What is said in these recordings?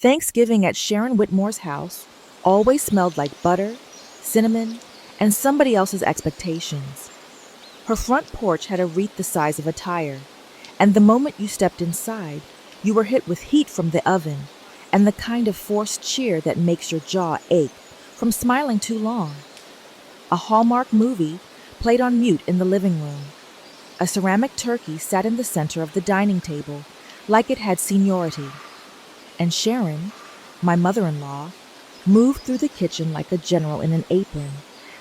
Thanksgiving at Sharon Whitmore's house always smelled like butter, cinnamon, and somebody else's expectations. Her front porch had a wreath the size of a tire, and the moment you stepped inside, you were hit with heat from the oven and the kind of forced cheer that makes your jaw ache from smiling too long. A Hallmark movie played on mute in the living room. A ceramic turkey sat in the center of the dining table like it had seniority. And Sharon, my mother-in-law, moved through the kitchen like a general in an apron,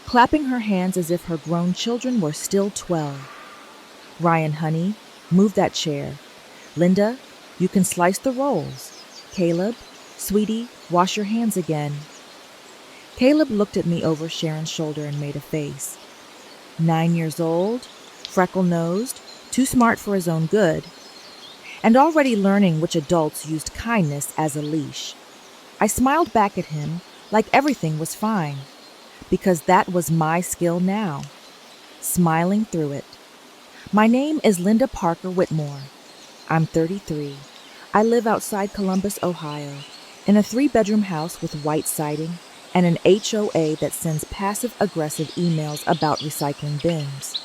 clapping her hands as if her grown children were still 12. Ryan, honey, move that chair. Linda, you can slice the rolls. Caleb, sweetie, wash your hands again. Caleb looked at me over Sharon's shoulder and made a face. 9 years old, freckle-nosed, too smart for his own good, and already learning which adults used kindness as a leash. I smiled back at him like everything was fine, because that was my skill now, smiling through it. My name is Linda Parker Whitmore. I'm 33. I live outside Columbus, Ohio, in a 3-bedroom house with white siding and an HOA that sends passive-aggressive emails about recycling bins.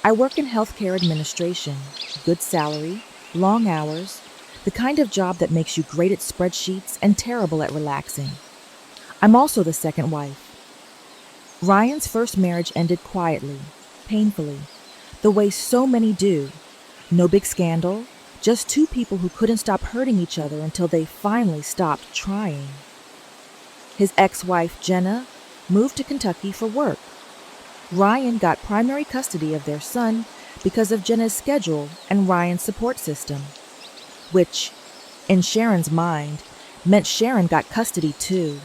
I work in healthcare administration, good salary, long hours, the kind of job that makes you great at spreadsheets and terrible at relaxing. I'm also the second wife. Ryan's first marriage ended quietly, painfully, the way so many do. No big scandal, just two people who couldn't stop hurting each other until they finally stopped trying. His ex-wife, Jenna, moved to Kentucky for work. Ryan got primary custody of their son because of Jenna's schedule and Ryan's support system, which, in Sharon's mind, meant Sharon got custody too.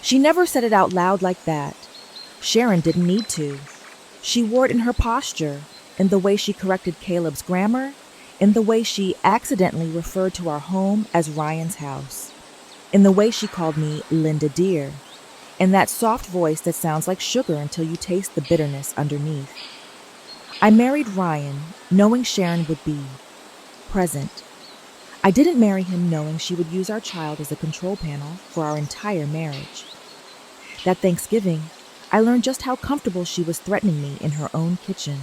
She never said it out loud like that. Sharon didn't need to. She wore it in her posture, in the way she corrected Caleb's grammar, in the way she accidentally referred to our home as Ryan's house, in the way she called me Linda dear, in that soft voice that sounds like sugar until you taste the bitterness underneath. I married Ryan knowing Sharon would be present. I didn't marry him knowing she would use our child as a control panel for our entire marriage. That Thanksgiving, I learned just how comfortable she was threatening me in her own kitchen.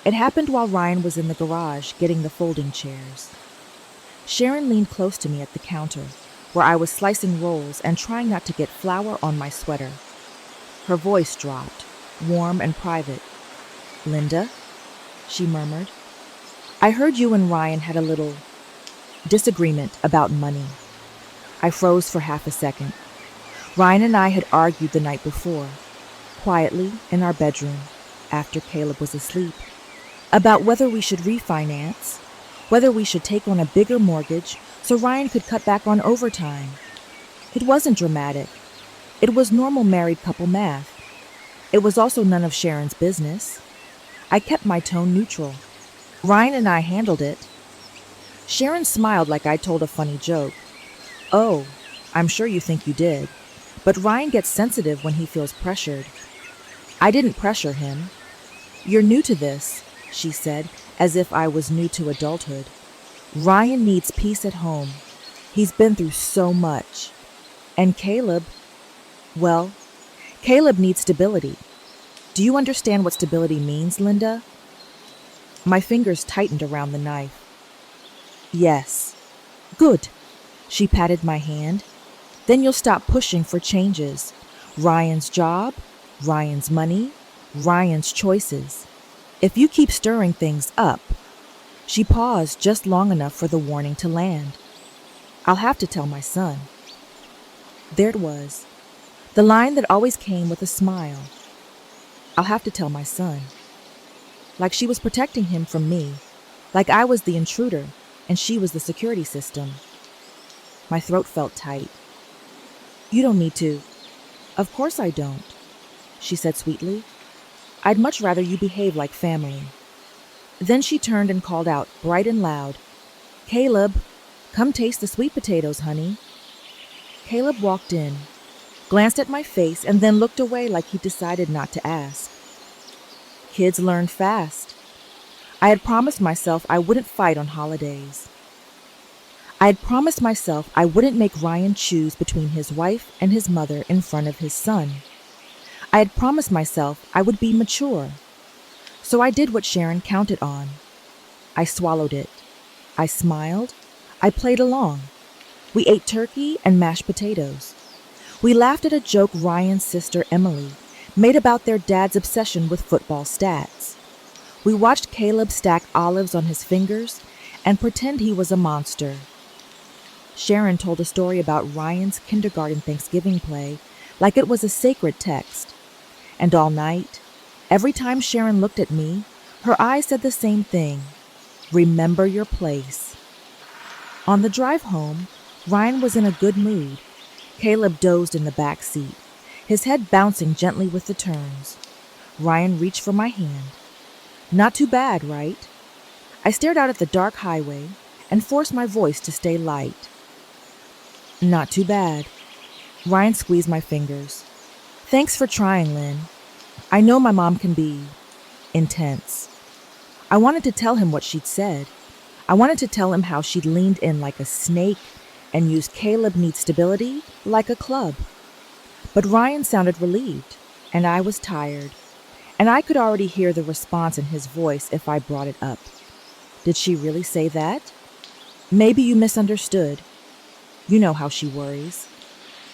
It happened while Ryan was in the garage getting the folding chairs. Sharon leaned close to me at the counter, where I was slicing rolls and trying not to get flour on my sweater. Her voice dropped, warm and private. "Linda," she murmured, "I heard you and Ryan had a little disagreement about money." I froze for half a second. Ryan and I had argued the night before, quietly in our bedroom, after Caleb was asleep, about whether we should refinance, whether we should take on a bigger mortgage so Ryan could cut back on overtime. It wasn't dramatic. It was normal married couple math. It was also none of Sharon's business. I kept my tone neutral. Ryan and I handled it. Sharon smiled like I told a funny joke. "Oh, I'm sure you think you did. But Ryan gets sensitive when he feels pressured." I didn't pressure him. "You're new to this," she said, as if I was new to adulthood. "Ryan needs peace at home. He's been through so much. And Caleb, well, Caleb needs stability. Do you understand what stability means, Linda?" My fingers tightened around the knife. "Yes." "Good." She patted my hand. "Then you'll stop pushing for changes. Ryan's job, Ryan's money, Ryan's choices. If you keep stirring things up..." She paused just long enough for the warning to land. "I'll have to tell my son." There it was, the line that always came with a smile. I'll have to tell my son. Like she was protecting him from me, like I was the intruder and she was the security system. My throat felt tight. "You don't need to." "Of course I don't," she said sweetly. "I'd much rather you behave like family." Then she turned and called out, bright and loud, "Caleb, come taste the sweet potatoes, honey." Caleb walked in, glanced at my face, and then looked away like he decided not to ask. Kids learn fast. I had promised myself I wouldn't fight on holidays. I had promised myself I wouldn't make Ryan choose between his wife and his mother in front of his son. I had promised myself I would be mature. So I did what Sharon counted on. I swallowed it. I smiled. I played along. We ate turkey and mashed potatoes. We laughed at a joke Ryan's sister Emily made about their dad's obsession with football stats. We watched Caleb stack olives on his fingers and pretend he was a monster. Sharon told a story about Ryan's kindergarten Thanksgiving play like it was a sacred text. And all night, every time Sharon looked at me, her eyes said the same thing: remember your place. On the drive home, Ryan was in a good mood. Caleb dozed in the back seat, his head bouncing gently with the turns. Ryan reached for my hand. Not too bad, right? I stared out at the dark highway and forced my voice to stay light. Not too bad. Ryan squeezed my fingers. Thanks for trying, Lynn. I know my mom can be intense. I wanted to tell him what she'd said. I wanted to tell him how she'd leaned in like a snake and used Caleb needs stability like a club. But Ryan sounded relieved, and I was tired, and I could already hear the response in his voice if I brought it up. Did she really say that? Maybe you misunderstood. You know how she worries.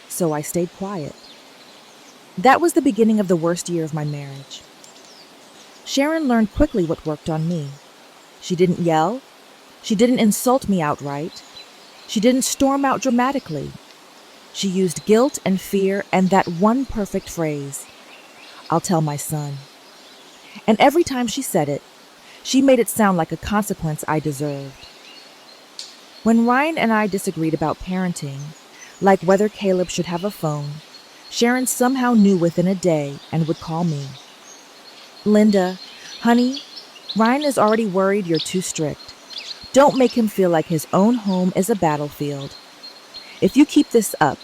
So I stayed quiet. That was the beginning of the worst year of my marriage. Sharon learned quickly what worked on me. She didn't yell. She didn't insult me outright. She didn't storm out dramatically. She used guilt and fear and that one perfect phrase: I'll tell my son. And every time she said it, she made it sound like a consequence I deserved. When Ryan and I disagreed about parenting, like whether Caleb should have a phone, Sharon somehow knew within a day and would call me. Linda, honey, Ryan is already worried you're too strict. Don't make him feel like his own home is a battlefield. If you keep this up,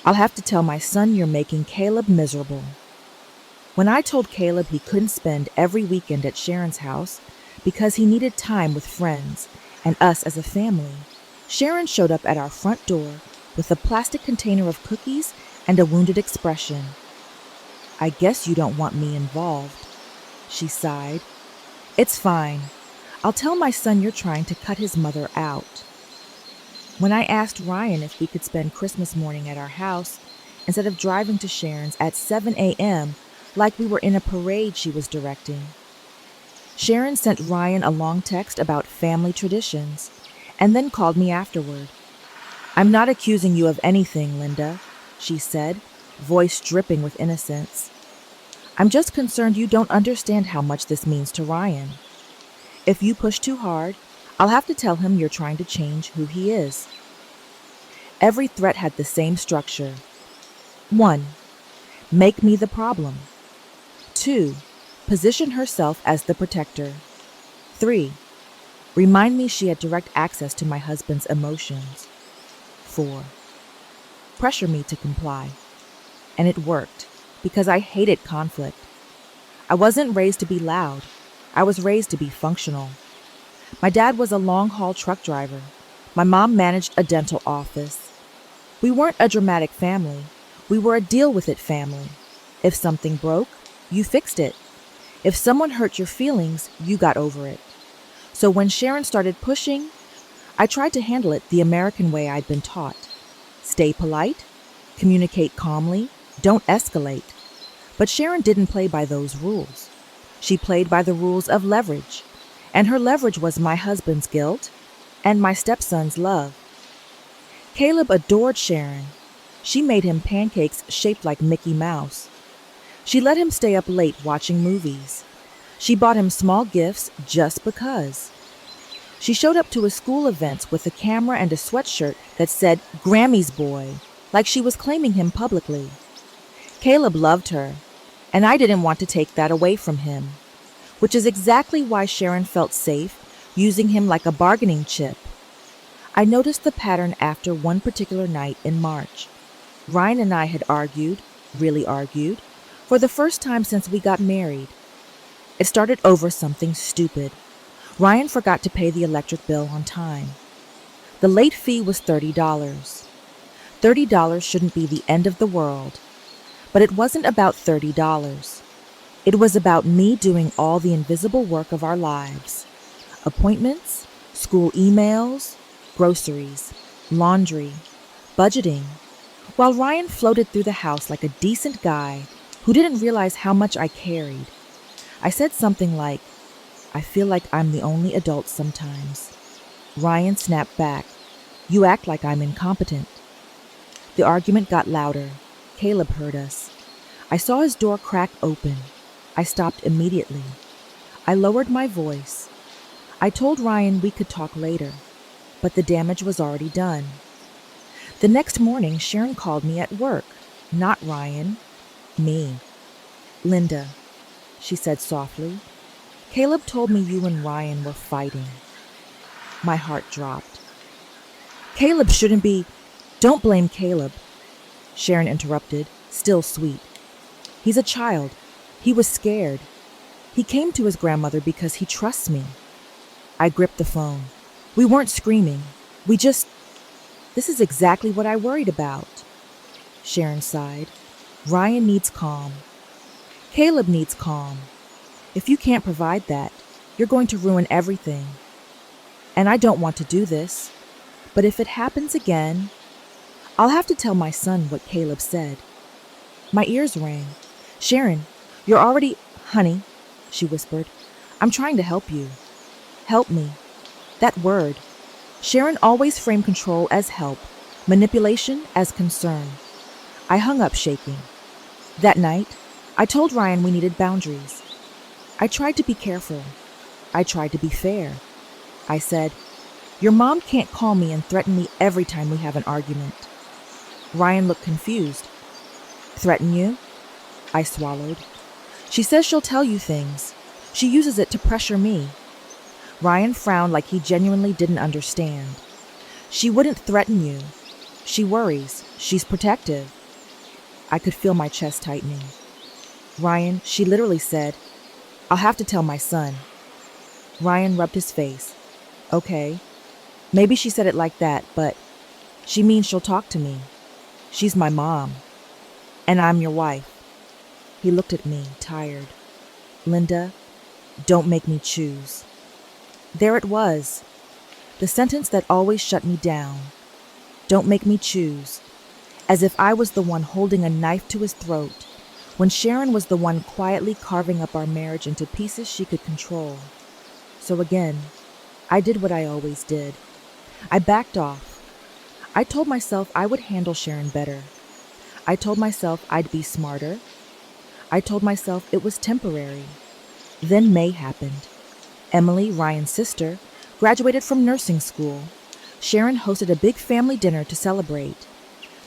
I'll have to tell my son you're making Caleb miserable. When I told Caleb he couldn't spend every weekend at Sharon's house because he needed time with friends and us as a family, Sharon showed up at our front door with a plastic container of cookies and a wounded expression. I guess you don't want me involved, she sighed. It's fine. I'll tell my son you're trying to cut his mother out. When I asked Ryan if we could spend Christmas morning at our house instead of driving to Sharon's at 7 a.m. like we were in a parade she was directing, Sharon sent Ryan a long text about family traditions and then called me afterward. I'm not accusing you of anything, Linda, she said, voice dripping with innocence. I'm just concerned you don't understand how much this means to Ryan. If you push too hard, I'll have to tell him you're trying to change who he is. Every threat had the same structure. 1. Make me the problem. 2. Position herself as the protector. 3. Remind me she had direct access to my husband's emotions. 4. Pressure me to comply. And it worked, because I hated conflict. I wasn't raised to be loud. I was raised to be functional. My dad was a long-haul truck driver. My mom managed a dental office. We weren't a dramatic family. We were a deal-with-it family. If something broke, you fixed it. If someone hurt your feelings, you got over it. So when Sharon started pushing, I tried to handle it the American way I'd been taught. Stay polite, communicate calmly, don't escalate. But Sharon didn't play by those rules. She played by the rules of leverage, and her leverage was my husband's guilt and my stepson's love. Caleb adored Sharon. She made him pancakes shaped like Mickey Mouse. She let him stay up late watching movies. She bought him small gifts just because. She showed up to his school events with a camera and a sweatshirt that said Grammy's boy, like she was claiming him publicly. Caleb loved her, and I didn't want to take that away from him, which is exactly why Sharon felt safe using him like a bargaining chip. I noticed the pattern after one particular night in March. Ryan and I had argued, really argued, for the first time since we got married. It started over something stupid. Ryan forgot to pay the electric bill on time. The late fee was $30. $30 shouldn't be the end of the world, but it wasn't about $30. It was about me doing all the invisible work of our lives. Appointments, school emails, groceries, laundry, budgeting, while Ryan floated through the house like a decent guy who didn't realize how much I carried. I said something like, "I feel like I'm the only adult sometimes." Ryan snapped back, "You act like I'm incompetent." The argument got louder. Caleb heard us. I saw his door crack open. I stopped immediately. I lowered my voice. I told Ryan we could talk later, but the damage was already done. The next morning, Sharon called me at work. Not Ryan. Me. "Linda," she said softly, "Caleb told me you and Ryan were fighting." My heart dropped. "Caleb shouldn't be—" "Don't blame Caleb," Sharon interrupted, still sweet. "He's a child. He was scared. He came to his grandmother because he trusts me." I gripped the phone. "We weren't screaming. We just—" "This is exactly what I worried about." Sharon sighed. "Ryan needs calm. Caleb needs calm. If you can't provide that, you're going to ruin everything. And I don't want to do this, but if it happens again, I'll have to tell my son what Caleb said." My ears rang. "Sharon, you're already—" "Honey," she whispered, "I'm trying to help you." Help me. That word. Sharon always framed control as help, manipulation as concern. I hung up shaking. That night, I told Ryan we needed boundaries. I tried to be careful. I tried to be fair. I said, "Your mom can't call me and threaten me every time we have an argument." Ryan looked confused. "Threaten you?" I swallowed. "She says she'll tell you things. She uses it to pressure me." Ryan frowned like he genuinely didn't understand. "She wouldn't threaten you. She worries. She's protective." I could feel my chest tightening. "Ryan, she literally said, 'I'll have to tell my son.'" Ryan rubbed his face. "Okay. Maybe she said it like that, but she means she'll talk to me. She's my mom. And I'm your wife." He looked at me, tired. "Linda, don't make me choose." There it was. The sentence that always shut me down. Don't make me choose. As if I was the one holding a knife to his throat, when Sharon was the one quietly carving up our marriage into pieces she could control. So again, I did what I always did. I backed off. I told myself I would handle Sharon better. I told myself I'd be smarter. I told myself it was temporary. Then May happened. Emily, Ryan's sister, graduated from nursing school. Sharon hosted a big family dinner to celebrate.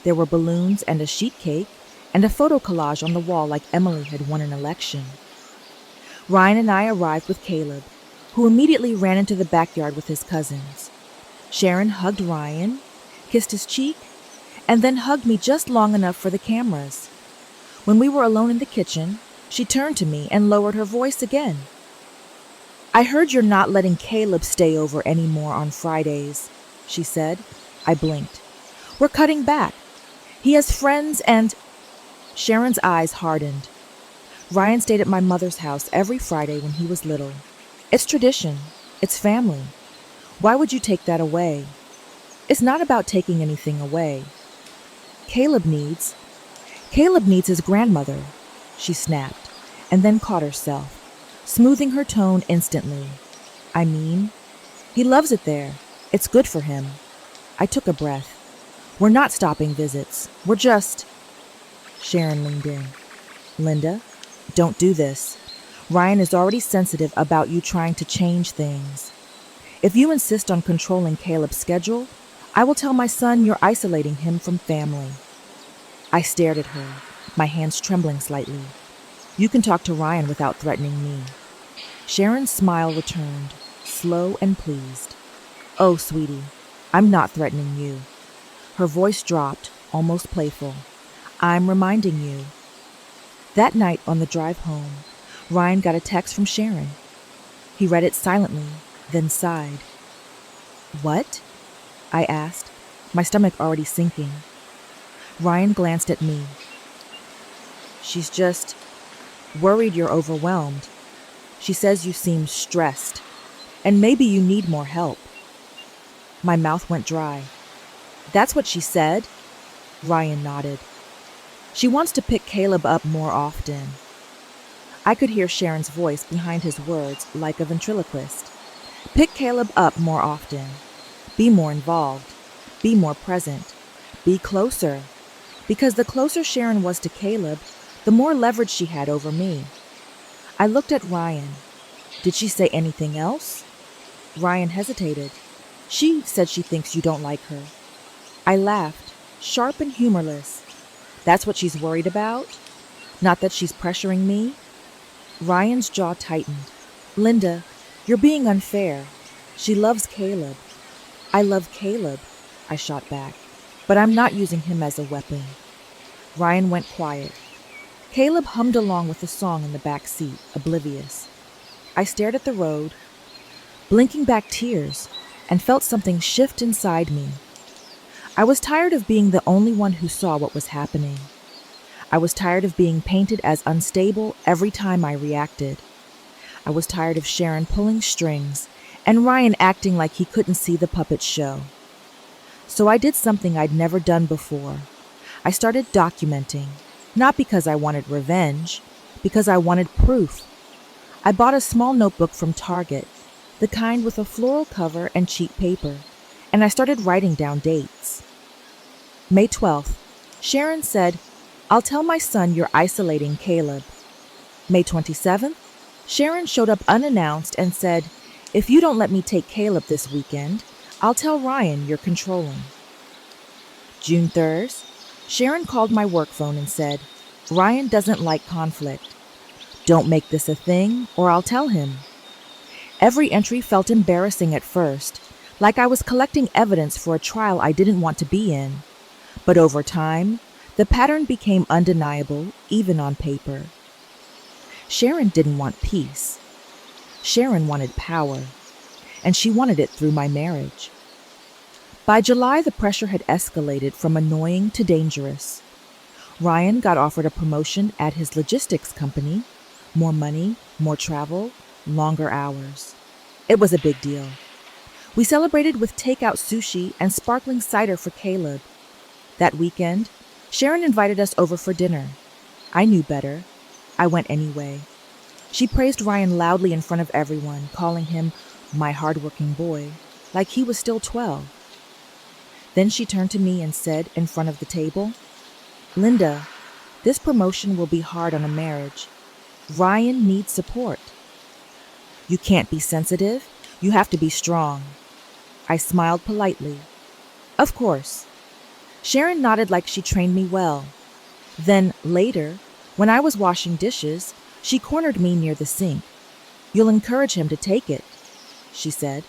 There were balloons and a sheet cake and a photo collage on the wall like Emily had won an election. Ryan and I arrived with Caleb, who immediately ran into the backyard with his cousins. Sharon hugged Ryan, kissed his cheek, and then hugged me just long enough for the cameras. When we were alone in the kitchen, she turned to me and lowered her voice again. "I heard you're not letting Caleb stay over anymore on Fridays," she said. I blinked. "We're cutting back. He has friends and—" Sharon's eyes hardened. "Ryan stayed at my mother's house every Friday when he was little. It's tradition. It's family. Why would you take that away? It's not about taking anything away. Caleb needs his grandmother," she snapped, and then caught herself, smoothing her tone instantly. "I mean, he loves it there. It's good for him." I took a breath. "We're not stopping visits. We're just—" Sharon leaned in. "Linda, don't do this. Ryan is already sensitive about you trying to change things. If you insist on controlling Caleb's schedule, I will tell my son you're isolating him from family." I stared at her, my hands trembling slightly. "You can talk to Ryan without threatening me." Sharon's smile returned, slow and pleased. "Oh, sweetie, I'm not threatening you." Her voice dropped, almost playful. "I'm reminding you." That night on the drive home, Ryan got a text from Sharon. He read it silently, then sighed. "What?" I asked, my stomach already sinking. Ryan glanced at me. She's just worried you're overwhelmed. She says you seem stressed, and maybe you need more help. My mouth went dry. That's what she said? Ryan nodded. She wants to pick Caleb up more often. I could hear Sharon's voice behind his words like a ventriloquist. Pick Caleb up more often. Be more involved. Be more present. Be closer. Because the closer Sharon was to Caleb, the more leverage she had over me. I looked at Ryan. Did she say anything else? Ryan hesitated. She said she thinks you don't like her. I laughed, sharp and humorless. That's what she's worried about? Not that she's pressuring me? Ryan's jaw tightened. Linda, you're being unfair. She loves Caleb. I love Caleb, I shot back, but I'm not using him as a weapon. Ryan went quiet. Caleb hummed along with the song in the back seat, oblivious. I stared at the road, blinking back tears, and felt something shift inside me. I was tired of being the only one who saw what was happening. I was tired of being painted as unstable every time I reacted. I was tired of Sharon pulling strings and Ryan acting like he couldn't see the puppet show. So I did something I'd never done before. I started documenting, not because I wanted revenge, because I wanted proof. I bought a small notebook from Target, the kind with a floral cover and cheap paper, and I started writing down dates. May 12th, Sharon said, I'll tell my son you're isolating Caleb. May 27th, Sharon showed up unannounced and said, if you don't let me take Caleb this weekend, I'll tell Ryan you're controlling. June 3rd, Sharon called my work phone and said, Ryan doesn't like conflict. Don't make this a thing or I'll tell him. Every entry felt embarrassing at first, like I was collecting evidence for a trial I didn't want to be in. But over time, the pattern became undeniable, even on paper. Sharon didn't want peace. Sharon wanted power, and she wanted it through my marriage. By July, the pressure had escalated from annoying to dangerous. Ryan got offered a promotion at his logistics company, more money, more travel, longer hours. It was a big deal. We celebrated with takeout sushi and sparkling cider for Caleb. That weekend, Sharon invited us over for dinner. I knew better. I went anyway. She praised Ryan loudly in front of everyone, calling him my hardworking boy, like he was still 12. Then she turned to me and said in front of the table, Linda, this promotion will be hard on a marriage. Ryan needs support. You can't be sensitive. You have to be strong. I smiled politely. Of course. Sharon nodded like she trained me well. Then, later, when I was washing dishes, she cornered me near the sink. You'll encourage him to take it, she said.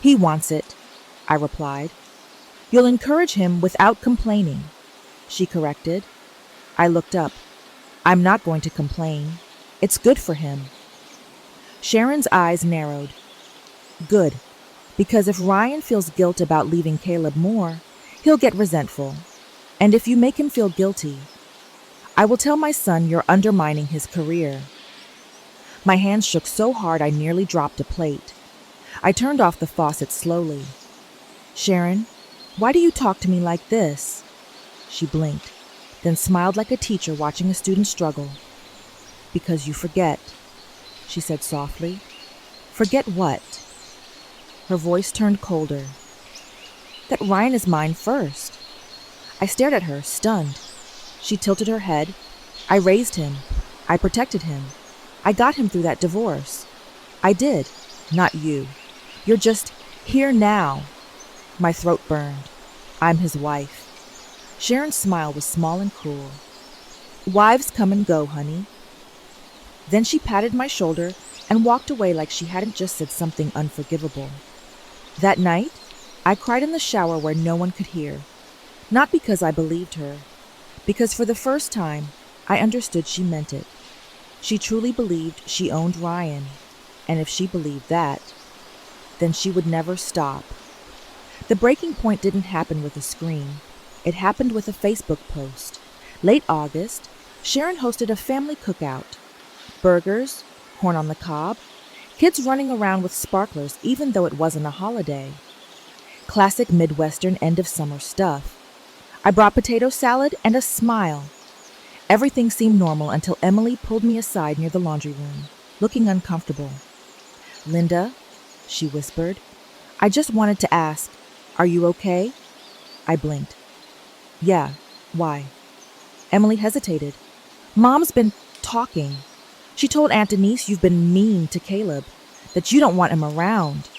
He wants it, I replied. You'll encourage him without complaining, she corrected. I looked up. I'm not going to complain. It's good for him. Sharon's eyes narrowed. Good, because if Ryan feels guilt about leaving Caleb more, he'll get resentful. And if you make him feel guilty, I will tell my son you're undermining his career. My hands shook so hard I nearly dropped a plate. I turned off the faucet slowly. Sharon, why do you talk to me like this? She blinked, then smiled like a teacher watching a student struggle. Because you forget, she said softly. Forget what? Her voice turned colder. That Ryan is mine first. I stared at her, stunned. She tilted her head. I raised him. I protected him. I got him through that divorce. I did, not you. You're just here now. My throat burned. I'm his wife. Sharon's smile was small and cruel. Wives come and go, honey. Then she patted my shoulder and walked away like she hadn't just said something unforgivable. That night, I cried in the shower where no one could hear. Not because I believed her, because for the first time, I understood she meant it. She truly believed she owned Ryan, and if she believed that, then she would never stop. The breaking point didn't happen with a scream. It happened with a Facebook post. Late August, Sharon hosted a family cookout. Burgers, corn on the cob, kids running around with sparklers even though it wasn't a holiday. Classic Midwestern end-of-summer stuff. I brought potato salad and a smile. Everything seemed normal until Emily pulled me aside near the laundry room, looking uncomfortable. "Linda," she whispered, "I just wanted to ask, are you okay?" I blinked. "Yeah, why?" Emily hesitated. "Mom's been talking. She told Aunt Denise you've been mean to Caleb, that you don't want him around."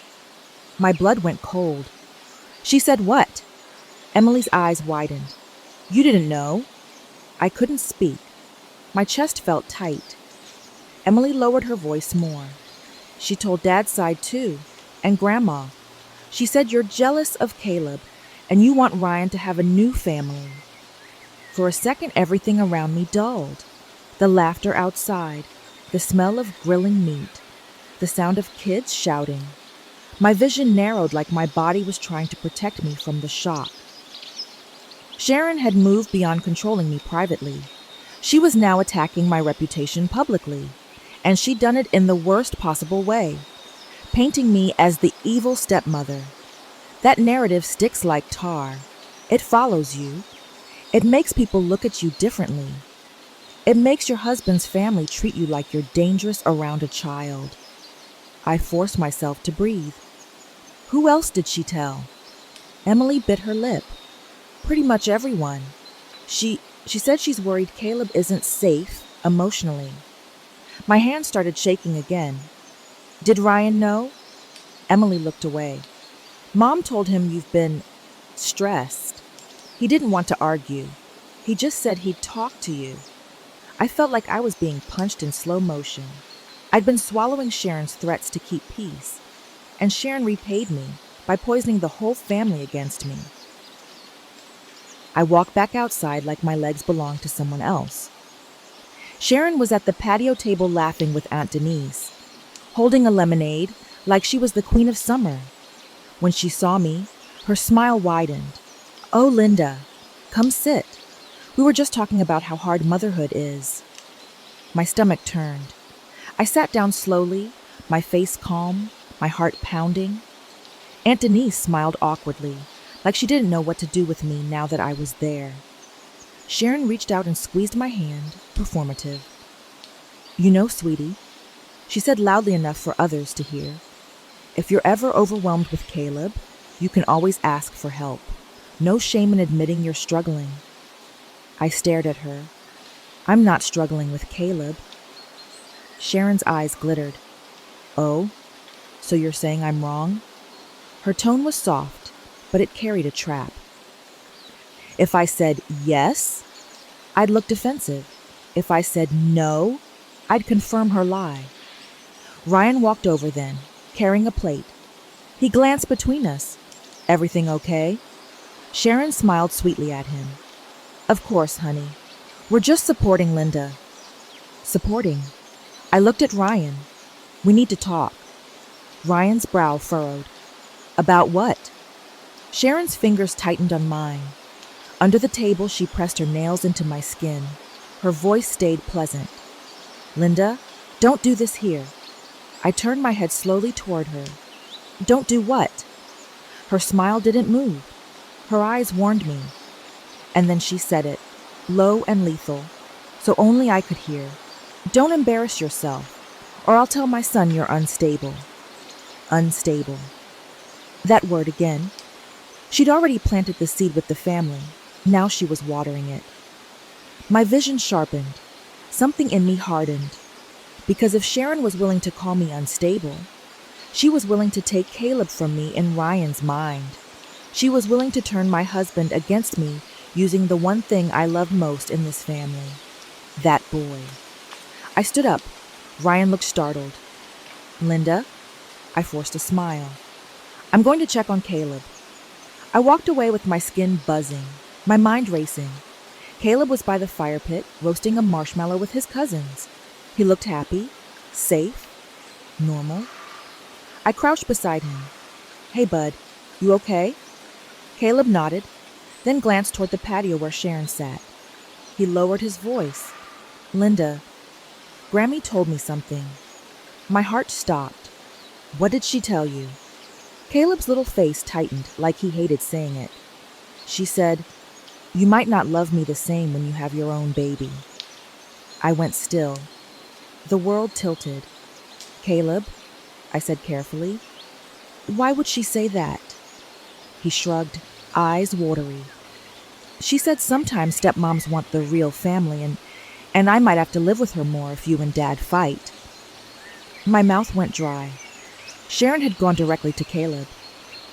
My blood went cold. "She said what?" Emily's eyes widened. "You didn't know?" I couldn't speak. My chest felt tight. Emily lowered her voice more. "She told Dad's side too, and Grandma. She said you're jealous of Caleb, and you want Ryan to have a new family." For a second, everything around me dulled. The laughter outside, the smell of grilling meat, the sound of kids shouting. My vision narrowed like my body was trying to protect me from the shock. Sharon had moved beyond controlling me privately. She was now attacking my reputation publicly, and she'd done it in the worst possible way, painting me as the evil stepmother. That narrative sticks like tar. It follows you. It makes people look at you differently. It makes your husband's family treat you like you're dangerous around a child. I forced myself to breathe. Who else did she tell? Emily bit her lip. Pretty much everyone. She said she's worried Caleb isn't safe emotionally. My hand started shaking again. "Did Ryan know?" Emily looked away. "Mom told him you've been stressed. He didn't want to argue. He just said he'd talk to you." I felt like I was being punched in slow motion. I'd been swallowing Sharon's threats to keep peace, and Sharon repaid me by poisoning the whole family against me. I walked back outside like my legs belonged to someone else. Sharon was at the patio table laughing with Aunt Denise, holding a lemonade like she was the queen of summer. When she saw me, her smile widened. "Oh, Linda, come sit. We were just talking about how hard motherhood is." My stomach turned. I sat down slowly, my face calm, my heart pounding. Aunt Denise smiled awkwardly, like she didn't know what to do with me now that I was there. Sharon reached out and squeezed my hand, performative. "You know, sweetie," she said loudly enough for others to hear, "if you're ever overwhelmed with Caleb, you can always ask for help. No shame in admitting you're struggling." I stared at her. "I'm not struggling with Caleb." Sharon's eyes glittered. "Oh, so you're saying I'm wrong?" Her tone was soft, but it carried a trap. If I said yes, I'd look defensive. If I said no, I'd confirm her lie. Ryan walked over then, carrying a plate. He glanced between us. "Everything okay?" Sharon smiled sweetly at him. "Of course, honey. We're just supporting Linda." Supporting? I looked at Ryan. "We need to talk." Ryan's brow furrowed. "About what?" Sharon's fingers tightened on mine. Under the table, she pressed her nails into my skin. Her voice stayed pleasant. "Linda, don't do this here." I turned my head slowly toward her. "Don't do what?" Her smile didn't move. Her eyes warned me. And then she said it, low and lethal, so only I could hear. "Don't embarrass yourself, or I'll tell my son you're unstable." Unstable. That word again. She'd already planted the seed with the family. Now she was watering it. My vision sharpened. Something in me hardened. Because if Sharon was willing to call me unstable, she was willing to take Caleb from me in Ryan's mind. She was willing to turn my husband against me using the one thing I love most in this family. That boy. I stood up. Ryan looked startled. "Linda?" I forced a smile. "I'm going to check on Caleb." I walked away with my skin buzzing, my mind racing. Caleb was by the fire pit, roasting a marshmallow with his cousins. He looked happy, safe, normal. I crouched beside him. "Hey, bud, you okay?" Caleb nodded, then glanced toward the patio where Sharon sat. He lowered his voice. Linda, Grammy told me something. My heart stopped. What did she tell you? Caleb's little face tightened like he hated saying it. She said, you might not love me the same when you have your own baby. I went still. The world tilted. Caleb, I said carefully, why would she say that? He shrugged, eyes watery. She said sometimes stepmoms want the real family, and I might have to live with her more if you and Dad fight. My mouth went dry. Sharon had gone directly to Caleb.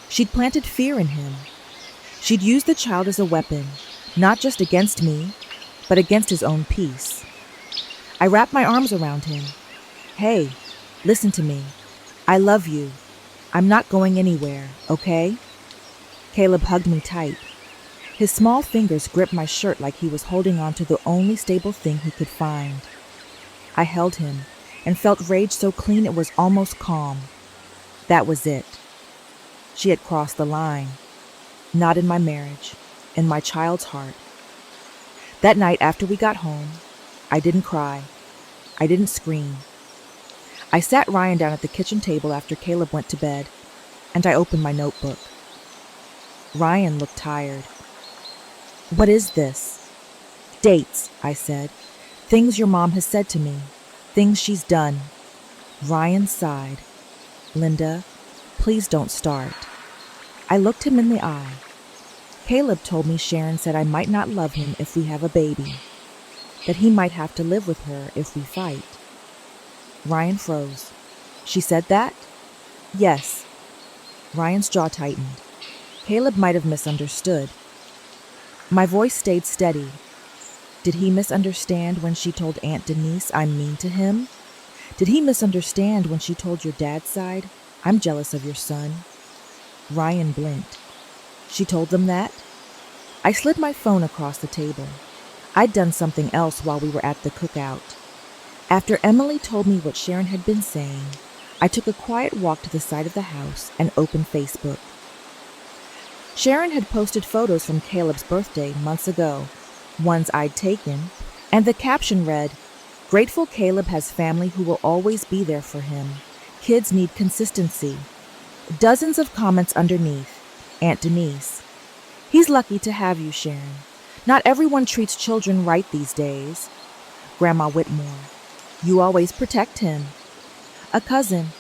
She'd planted fear in him. She'd used the child as a weapon, not just against me, but against his own peace. I wrapped my arms around him. Hey, listen to me. I love you. I'm not going anywhere, okay? Caleb hugged me tight. His small fingers gripped my shirt like he was holding on to the only stable thing he could find. I held him and felt rage so clean it was almost calm. That was it. She had crossed the line. Not in my marriage, in my child's heart. That night after we got home, I didn't cry. I didn't scream. I sat Ryan down at the kitchen table after Caleb went to bed, and I opened my notebook. Ryan looked tired. What is this? Dates, I said. Things your mom has said to me. Things she's done. Ryan sighed. Linda, please don't start. I looked him in the eye. Caleb told me Sharon said I might not love him if we have a baby, that he might have to live with her if we fight. Ryan froze. She said that? Yes. Ryan's jaw tightened. Caleb might have misunderstood. My voice stayed steady. Did he misunderstand when she told Aunt Denise I'm mean to him? Did he misunderstand when she told your dad's side, I'm jealous of your son? Ryan blinked. She told them that? I slid my phone across the table. I'd done something else while we were at the cookout. After Emily told me what Sharon had been saying, I took a quiet walk to the side of the house and opened Facebook. Sharon had posted photos from Caleb's birthday months ago, ones I'd taken, and the caption read, "Grateful Caleb has family who will always be there for him. Kids need consistency." Dozens of comments underneath. Aunt Denise. He's lucky to have you, Sharon. Not everyone treats children right these days. Grandma Whitmore. You always protect him. A cousin.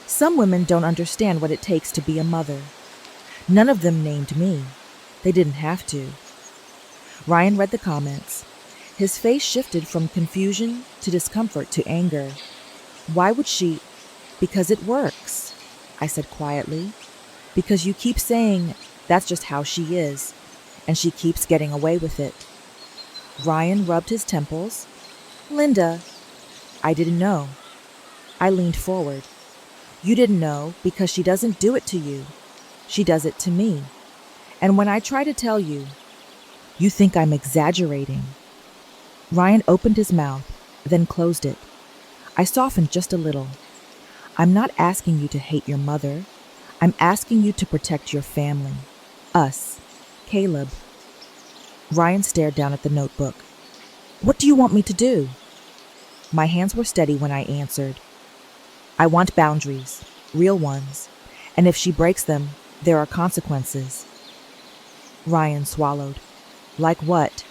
Some women don't understand what it takes to be a mother. None of them named me. They didn't have to. Ryan read the comments. His face shifted from confusion to discomfort to anger. Why would she? Because it works, I said quietly. Because you keep saying that's just how she is, and she keeps getting away with it. Ryan rubbed his temples. Linda, I didn't know. I leaned forward. You didn't know because she doesn't do it to you. She does it to me. And when I try to tell you, you think I'm exaggerating. Ryan opened his mouth, then closed it. I softened just a little. I'm not asking you to hate your mother. I'm asking you to protect your family. Us. Caleb. Ryan stared down at the notebook. What do you want me to do? My hands were steady when I answered. I want boundaries, real ones, and if she breaks them, there are consequences. Ryan swallowed. Like what?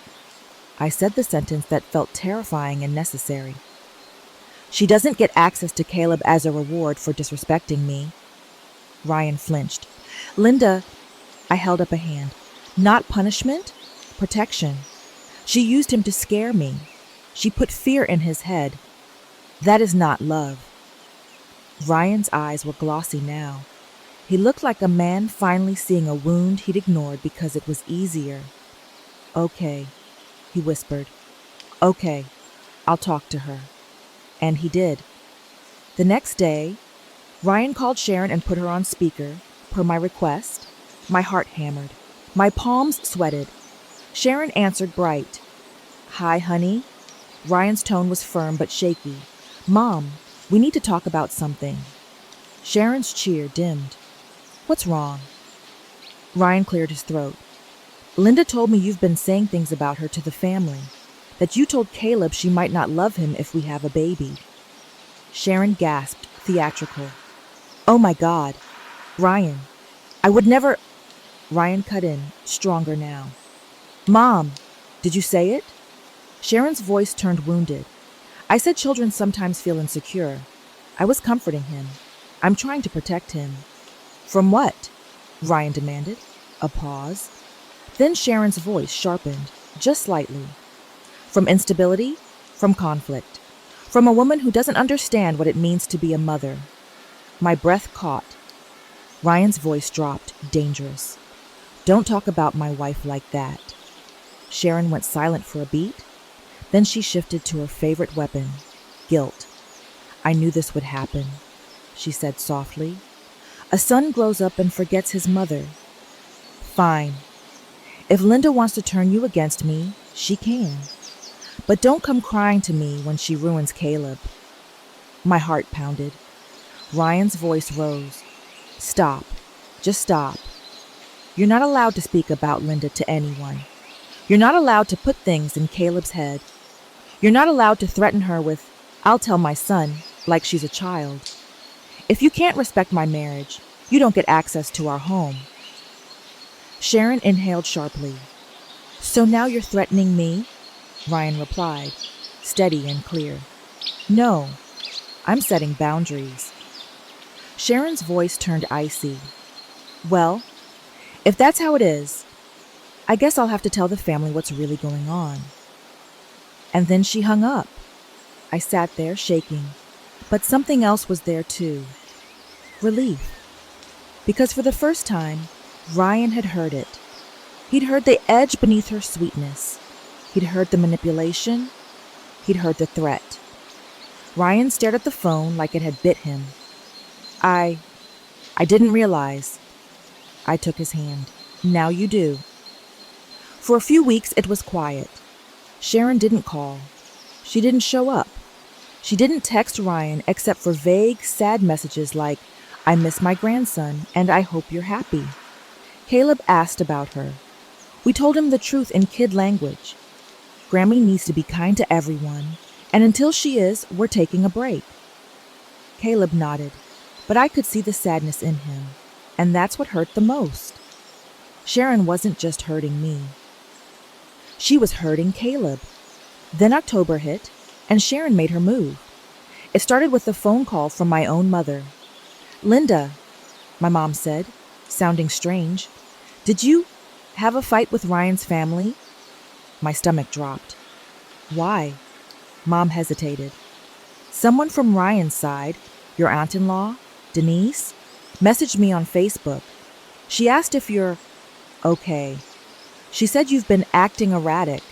I said the sentence that felt terrifying and necessary. She doesn't get access to Caleb as a reward for disrespecting me. Ryan flinched. Linda, I held up a hand. Not punishment, protection. She used him to scare me. She put fear in his head. That is not love. Ryan's eyes were glossy now. He looked like a man finally seeing a wound he'd ignored because it was easier. Okay, he whispered. Okay, I'll talk to her. And he did. The next day, Ryan called Sharon and put her on speaker, per my request. My heart hammered. My palms sweated. Sharon answered bright. Hi, honey. Ryan's tone was firm but shaky. Mom, we need to talk about something. Sharon's cheer dimmed. What's wrong? Ryan cleared his throat. Linda told me you've been saying things about her to the family, that you told Caleb she might not love him if we have a baby. Sharon gasped, theatrical. Oh my God. Ryan, I would never... Ryan cut in, stronger now. Mom, did you say it? Sharon's voice turned wounded. I said children sometimes feel insecure. I was comforting him. I'm trying to protect him. From what? Ryan demanded. A pause. Then Sharon's voice sharpened, just slightly. From instability, from conflict, from a woman who doesn't understand what it means to be a mother. My breath caught. Ryan's voice dropped, dangerous. Don't talk about my wife like that. Sharon went silent for a beat. Then she shifted to her favorite weapon, guilt. I knew this would happen, she said softly. A son grows up and forgets his mother. Fine. If Linda wants to turn you against me, she can. But don't come crying to me when she ruins Caleb. My heart pounded. Ryan's voice rose. Stop. Just stop. You're not allowed to speak about Linda to anyone. You're not allowed to put things in Caleb's head. You're not allowed to threaten her with, I'll tell my son, like she's a child. If you can't respect my marriage, you don't get access to our home. Sharon inhaled sharply. So now you're threatening me? Ryan replied, steady and clear. No, I'm setting boundaries. Sharon's voice turned icy. Well, if that's how it is, I guess I'll have to tell the family what's really going on. And then she hung up. I sat there shaking, but something else was there too. Relief. Because for the first time, Ryan had heard it. He'd heard the edge beneath her sweetness. He'd heard the manipulation. He'd heard the threat. Ryan stared at the phone like it had bit him. I didn't realize. I took his hand. Now you do. For a few weeks, it was quiet. Sharon didn't call. She didn't show up. She didn't text Ryan except for vague, sad messages like, I miss my grandson and I hope you're happy. Caleb asked about her. We told him the truth in kid language. Grammy needs to be kind to everyone, and until she is, we're taking a break. Caleb nodded, but I could see the sadness in him, and that's what hurt the most. Sharon wasn't just hurting me. She was hurting Caleb. Then October hit, and Sharon made her move. It started with a phone call from my own mother. Linda, my mom said, sounding strange, did you have a fight with Ryan's family? My stomach dropped. Why? Mom hesitated. Someone from Ryan's side, your aunt-in-law, Denise, messaged me on Facebook. She asked if you're okay. She said you've been acting erratic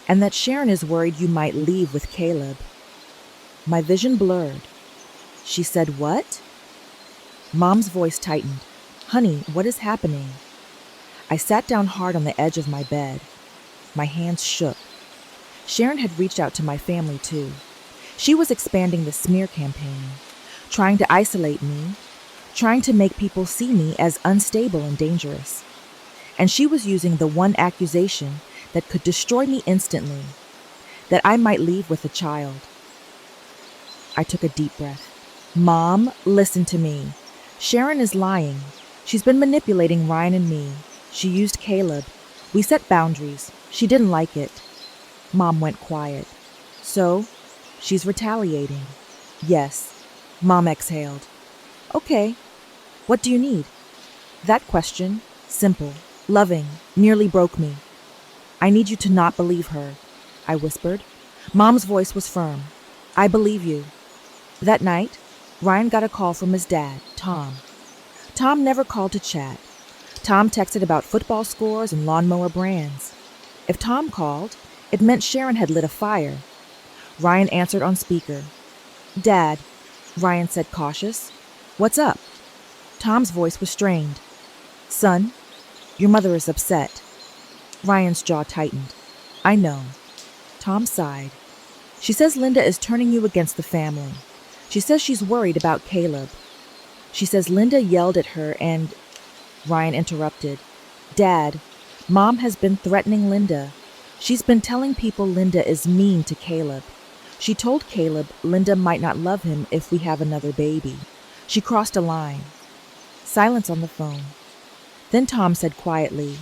and that Sharon is worried you might leave with Caleb. My vision blurred. She said what? Mom's voice tightened. Honey, what is happening? I sat down hard on the edge of my bed. My hands shook. Sharon had reached out to my family too. She was expanding the smear campaign, trying to isolate me, trying to make people see me as unstable and dangerous. And she was using the one accusation that could destroy me instantly, that I might leave with a child. I took a deep breath. Mom, listen to me. Sharon is lying. She's been manipulating Ryan and me. She used Caleb. We set boundaries. She didn't like it. Mom went quiet. So, she's retaliating. Yes. Mom exhaled. Okay. What do you need? That question, simple, loving, nearly broke me. I need you to not believe her, I whispered. Mom's voice was firm. I believe you. That night, Ryan got a call from his dad, Tom. Tom never called to chat. Tom texted about football scores and lawnmower brands. If Tom called, it meant Sharon had lit a fire. Ryan answered on speaker. Dad, Ryan said cautious. What's up? Tom's voice was strained. Son, your mother is upset. Ryan's jaw tightened. I know. Tom sighed. She says Linda is turning you against the family. She says she's worried about Caleb. She says Linda yelled at her and... Ryan interrupted. Dad, Mom has been threatening Linda. She's been telling people Linda is mean to Caleb. She told Caleb Linda might not love him if we have another baby. She crossed a line. Silence on the phone. Then Tom said quietly,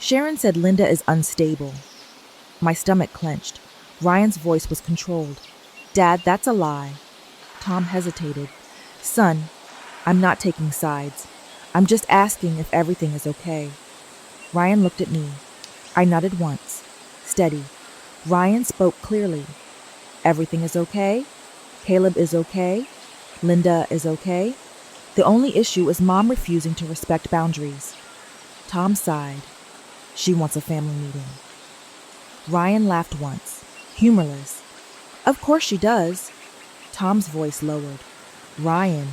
Sharon said Linda is unstable. My stomach clenched. Ryan's voice was controlled. Dad, that's a lie. Tom hesitated. Son, I'm not taking sides. I'm just asking if everything is okay. Ryan looked at me. I nodded once. Steady. Ryan spoke clearly. Everything is okay. Caleb is okay. Linda is okay. The only issue is Mom refusing to respect boundaries. Tom sighed. She wants a family meeting. Ryan laughed once, humorless. Of course she does. Tom's voice lowered. Ryan,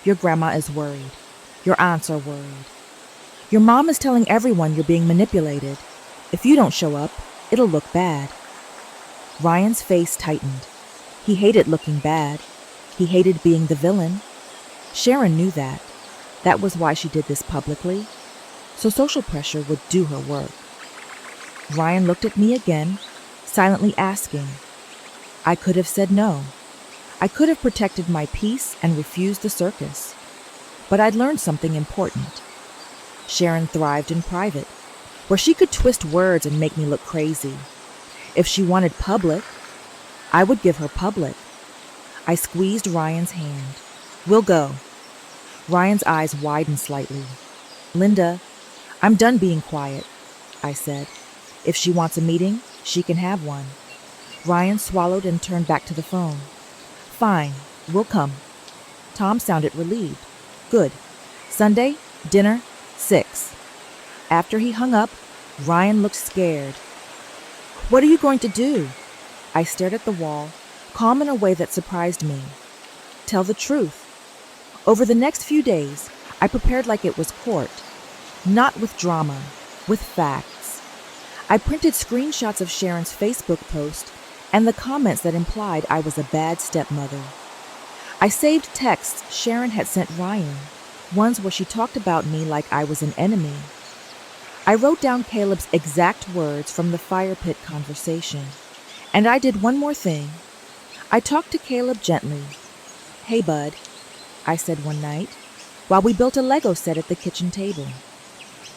your grandma is worried. Your aunts are worried. Your mom is telling everyone you're being manipulated. If you don't show up, it'll look bad. Ryan's face tightened. He hated looking bad. He hated being the villain. Sharon knew that. That was why she did this publicly. So social pressure would do her work. Ryan looked at me again, silently asking. I could have said no. I could have protected my peace and refused the circus. But I'd learned something important. Sharon thrived in private, where she could twist words and make me look crazy. If she wanted public, I would give her public. I squeezed Ryan's hand. We'll go. Ryan's eyes widened slightly. Linda, I'm done being quiet, I said. If she wants a meeting, she can have one. Ryan swallowed and turned back to the phone. Fine, we'll come. Tom sounded relieved. Good. Sunday, dinner, 6. After he hung up, Ryan looked scared. What are you going to do? I stared at the wall, calm in a way that surprised me. Tell the truth. Over the next few days, I prepared like it was court. Not with drama, with facts. I printed screenshots of Sharon's Facebook post and the comments that implied I was a bad stepmother. I saved texts Sharon had sent Ryan, ones where she talked about me like I was an enemy. I wrote down Caleb's exact words from the fire pit conversation. And I did one more thing. I talked to Caleb gently. Hey, bud, I said one night, while we built a Lego set at the kitchen table.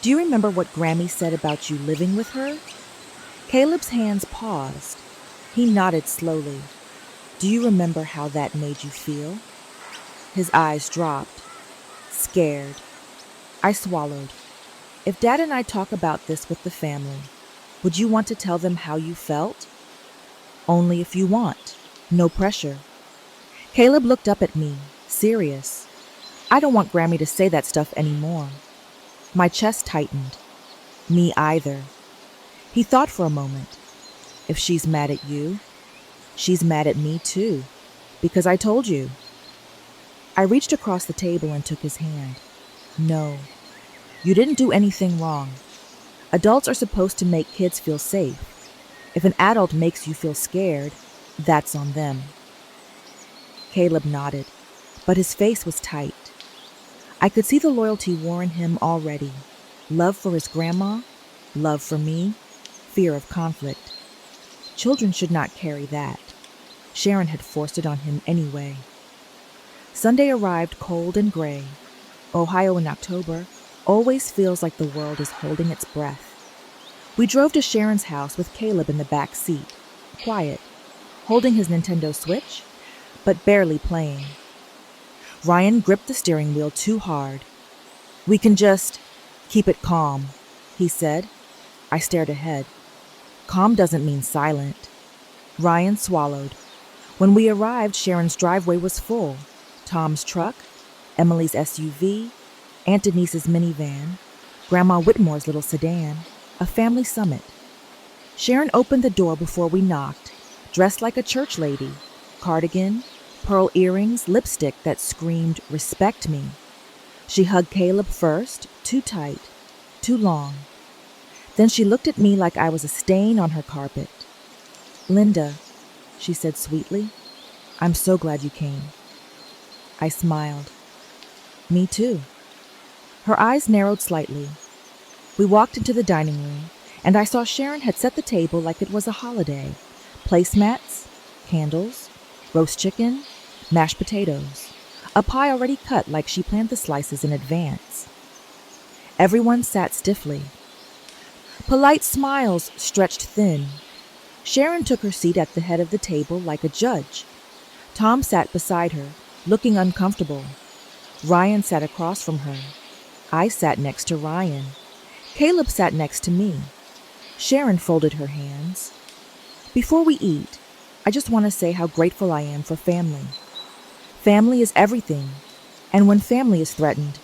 Do you remember what Grammy said about you living with her? Caleb's hands paused. He nodded slowly. Do you remember how that made you feel? His eyes dropped. Scared. I swallowed. If Dad and I talk about this with the family, would you want to tell them how you felt? Only if you want. No pressure. Caleb looked up at me, serious. I don't want Grammy to say that stuff anymore. My chest tightened. Me either. He thought for a moment. If she's mad at you, she's mad at me too, because I told you. I reached across the table and took his hand. No, you didn't do anything wrong. Adults are supposed to make kids feel safe. If an adult makes you feel scared, that's on them. Caleb nodded, but his face was tight. I could see the loyalty war in him already. Love for his grandma, love for me, fear of conflict. Children should not carry that. Sharon had forced it on him anyway. Sunday arrived cold and gray. Ohio in October always feels like the world is holding its breath. We drove to Sharon's house with Caleb in the back seat, quiet, holding his Nintendo Switch, but barely playing. Ryan gripped the steering wheel too hard. We can just keep it calm, he said. I stared ahead. Calm doesn't mean silent. Ryan swallowed. When we arrived, Sharon's driveway was full. Tom's truck, Emily's SUV, Aunt Denise's minivan, Grandma Whitmore's little sedan, a family summit. Sharon opened the door before we knocked, dressed like a church lady, cardigan, pearl earrings, lipstick that screamed, respect me. She hugged Caleb first, too tight, too long. Then she looked at me like I was a stain on her carpet. Linda, she said sweetly, I'm so glad you came. I smiled. Me too. Her eyes narrowed slightly. We walked into the dining room, and I saw Sharon had set the table like it was a holiday. Placemats, candles, roast chicken, mashed potatoes, a pie already cut like she planned the slices in advance. Everyone sat stiffly. Polite smiles stretched thin. Sharon took her seat at the head of the table like a judge. Tom sat beside her, looking uncomfortable. Ryan sat across from her. I sat next to Ryan. Caleb sat next to me. Sharon folded her hands. Before we eat, I just want to say how grateful I am for family. Family is everything, and when family is threatened,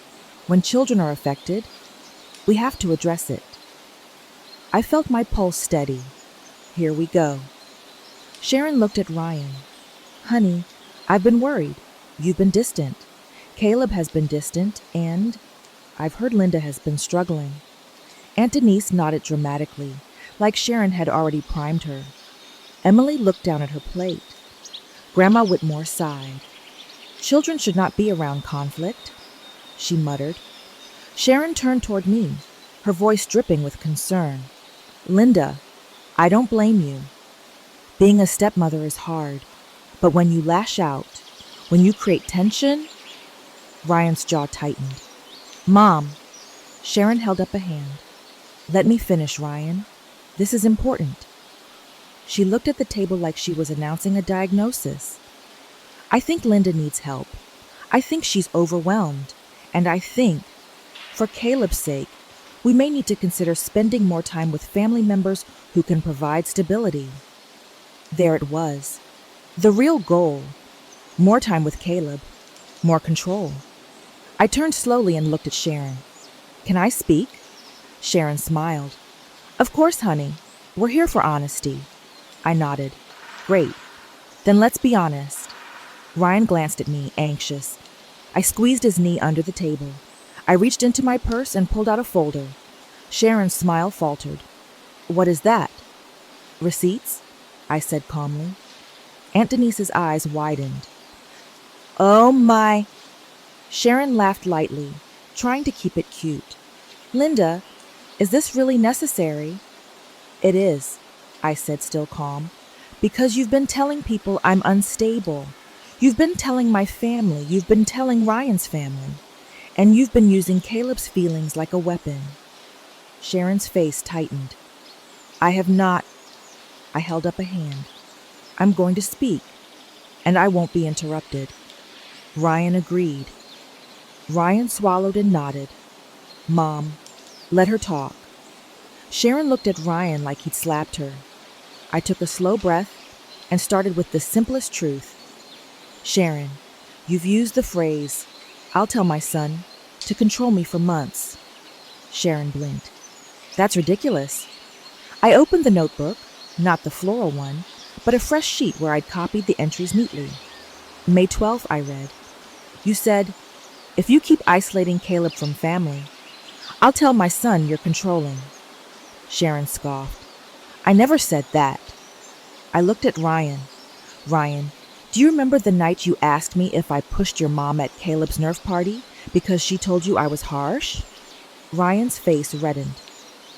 when children are affected, we have to address it. I felt my pulse steady. Here we go. Sharon looked at Ryan. Honey, I've been worried. You've been distant. Caleb has been distant, and I've heard Linda has been struggling. Aunt Denise nodded dramatically, like Sharon had already primed her. Emily looked down at her plate. Grandma Whitmore sighed. Children should not be around conflict, she muttered. Sharon turned toward me, her voice dripping with concern. Linda, I don't blame you. Being a stepmother is hard, but when you lash out, when you create tension... Ryan's jaw tightened. Mom, Sharon held up a hand. Let me finish, Ryan. This is important. She looked at the table like she was announcing a diagnosis. I think Linda needs help. I think she's overwhelmed. And I think, for Caleb's sake, we may need to consider spending more time with family members who can provide stability. There it was. The real goal. More time with Caleb. More control. I turned slowly and looked at Sharon. Can I speak? Sharon smiled. Of course, honey. We're here for honesty. I nodded. Great. Then let's be honest. Ryan glanced at me, anxious. I squeezed his knee under the table. I reached into my purse and pulled out a folder. Sharon's smile faltered. What is that? Receipts? I said calmly. Aunt Denise's eyes widened. Oh my... Sharon laughed lightly, trying to keep it cute. Linda, is this really necessary? It is, I said, still calm, because you've been telling people I'm unstable. You've been telling my family, you've been telling Ryan's family, and you've been using Caleb's feelings like a weapon. Sharon's face tightened. I have not. I held up a hand. I'm going to speak, and I won't be interrupted. Ryan agreed. Ryan swallowed and nodded. Mom, let her talk. Sharon looked at Ryan like he'd slapped her. I took a slow breath and started with the simplest truth. Sharon, you've used the phrase, I'll tell my son, to control me for months. Sharon blinked. That's ridiculous. I opened the notebook, not the floral one, but a fresh sheet where I'd copied the entries neatly. May 12th, I read. You said, if you keep isolating Caleb from family, I'll tell my son you're controlling. Sharon scoffed. I never said that. I looked at Ryan. Ryan, do you remember the night you asked me if I pushed your mom at Caleb's Nerf party because she told you I was harsh? Ryan's face reddened.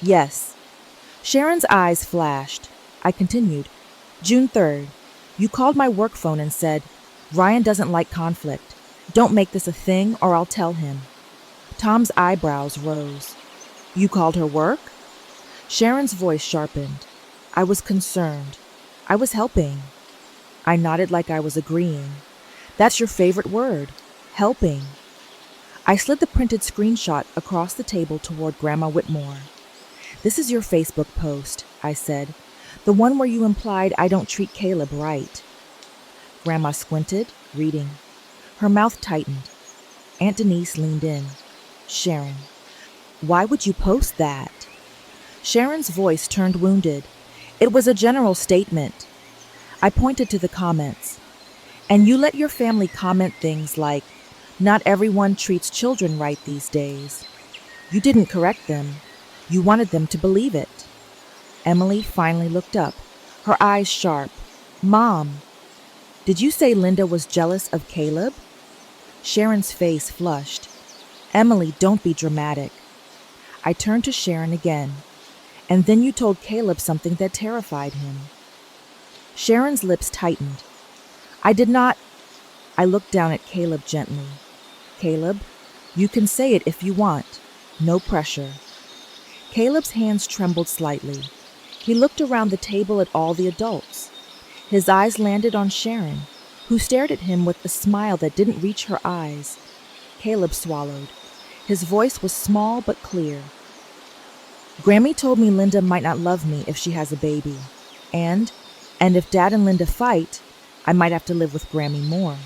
Yes. Sharon's eyes flashed. I continued. June 3rd, you called my work phone and said, Ryan doesn't like conflict. Don't make this a thing or I'll tell him. Tom's eyebrows rose. You called her work? Sharon's voice sharpened. I was concerned. I was helping. I nodded like I was agreeing. That's your favorite word, helping. I slid the printed screenshot across the table toward Grandma Whitmore. This is your Facebook post, I said. The one where you implied I don't treat Caleb right. Grandma squinted, reading. Her mouth tightened. Aunt Denise leaned in. Sharon, why would you post that? Sharon's voice turned wounded. It was a general statement. I pointed to the comments. And you let your family comment things like, not everyone treats children right these days. You didn't correct them. You wanted them to believe it. Emily finally looked up, her eyes sharp. Mom, did you say Linda was jealous of Caleb? Sharon's face flushed. Emily, don't be dramatic. I turned to Sharon again. And then you told Caleb something that terrified him. Sharon's lips tightened. I did not. I looked down at Caleb gently. Caleb, you can say it if you want. No pressure. Caleb's hands trembled slightly. He looked around the table at all the adults. His eyes landed on Sharon, who stared at him with a smile that didn't reach her eyes. Caleb swallowed. His voice was small but clear. Grammy told me Linda might not love me if she has a baby. And if Dad and Linda fight, I might have to live with Grammy more.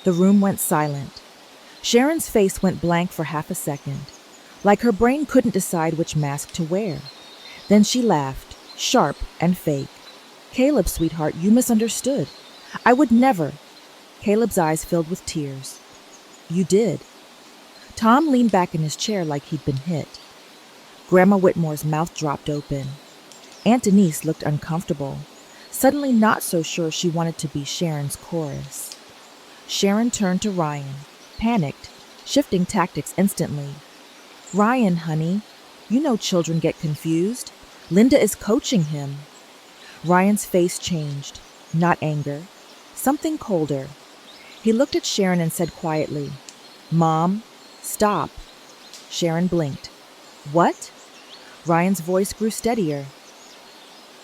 The room went silent. Sharon's face went blank for half a second, like her brain couldn't decide which mask to wear. Then she laughed, sharp and fake. Caleb, sweetheart, you misunderstood. I would never. Caleb's eyes filled with tears. You did. Tom leaned back in his chair like he'd been hit. Grandma Whitmore's mouth dropped open. Aunt Denise looked uncomfortable, suddenly not so sure she wanted to be Sharon's chorus. Sharon turned to Ryan, panicked, shifting tactics instantly. Ryan, honey, you know children get confused. Linda is coaching him. Ryan's face changed, not anger, something colder. He looked at Sharon and said quietly, Mom, stop. Sharon blinked. What? Ryan's voice grew steadier.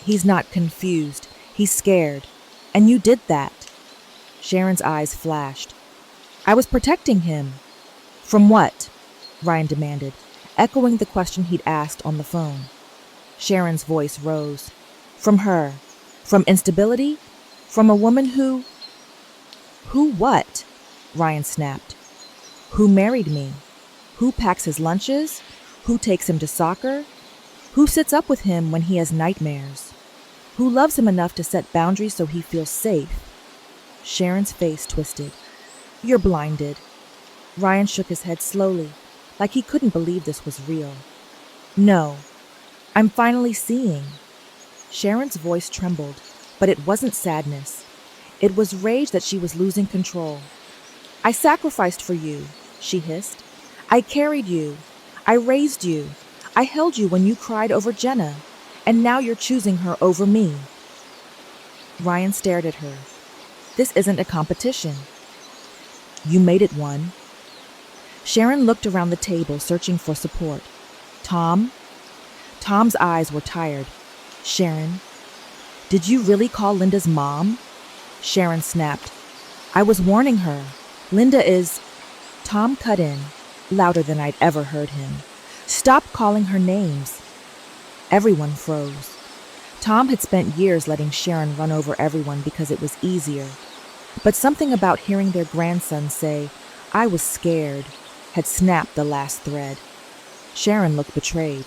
He's not confused. He's scared. And you did that. Sharon's eyes flashed. I was protecting him. From what? Ryan demanded, echoing the question he'd asked on the phone. Sharon's voice rose. From her. From instability? From a woman who... Who what? Ryan snapped. Who married me? Who packs his lunches? Who takes him to soccer? Who sits up with him when he has nightmares? Who loves him enough to set boundaries so he feels safe? Sharon's face twisted. You're blinded. Ryan shook his head slowly, like he couldn't believe this was real. No, I'm finally seeing. Sharon's voice trembled, but it wasn't sadness. It was rage that she was losing control. I sacrificed for you, she hissed. I carried you. I raised you. I held you when you cried over Jenna, and now you're choosing her over me. Ryan stared at her. This isn't a competition. You made it one. Sharon looked around the table, searching for support. Tom? Tom's eyes were tired. Sharon, did you really call Linda's mom? Sharon snapped. I was warning her. Linda is... Tom cut in, louder than I'd ever heard him. Stop calling her names. Everyone froze. Tom had spent years letting Sharon run over everyone because it was easier. But something about hearing their grandson say, I was scared, had snapped the last thread. Sharon looked betrayed.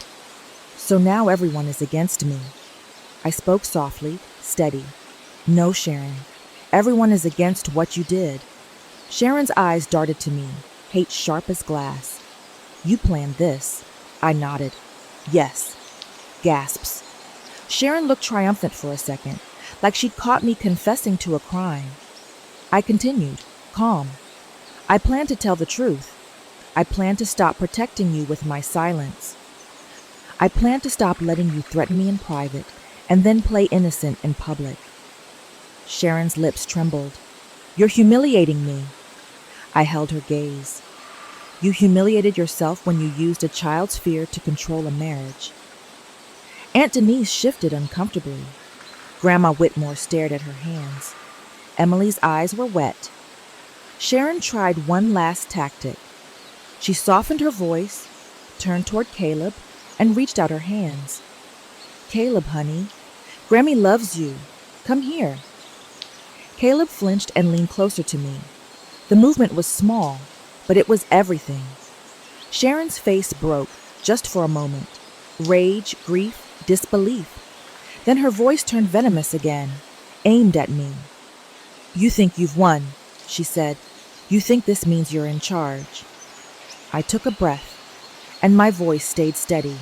So now everyone is against me. I spoke softly, steady. No, Sharon. Everyone is against what you did. Sharon's eyes darted to me, hate sharp as glass. You planned this. I nodded. Yes. Gasps. Sharon looked triumphant for a second, like she'd caught me confessing to a crime. I continued, calm. I planned to tell the truth. I planned to stop protecting you with my silence. I planned to stop letting you threaten me in private and then play innocent in public. Sharon's lips trembled. You're humiliating me. I held her gaze. You humiliated yourself when you used a child's fear to control a marriage. Aunt Denise shifted uncomfortably. Grandma Whitmore stared at her hands. Emily's eyes were wet. Sharon tried one last tactic. She softened her voice, turned toward Caleb, and reached out her hands. Caleb, honey, Grammy loves you. Come here. Caleb flinched and leaned closer to me. The movement was small, but it was everything. Sharon's face broke, just for a moment. Rage, grief, disbelief. Then her voice turned venomous again, aimed at me. You think you've won, she said. You think this means you're in charge. I took a breath, and my voice stayed steady.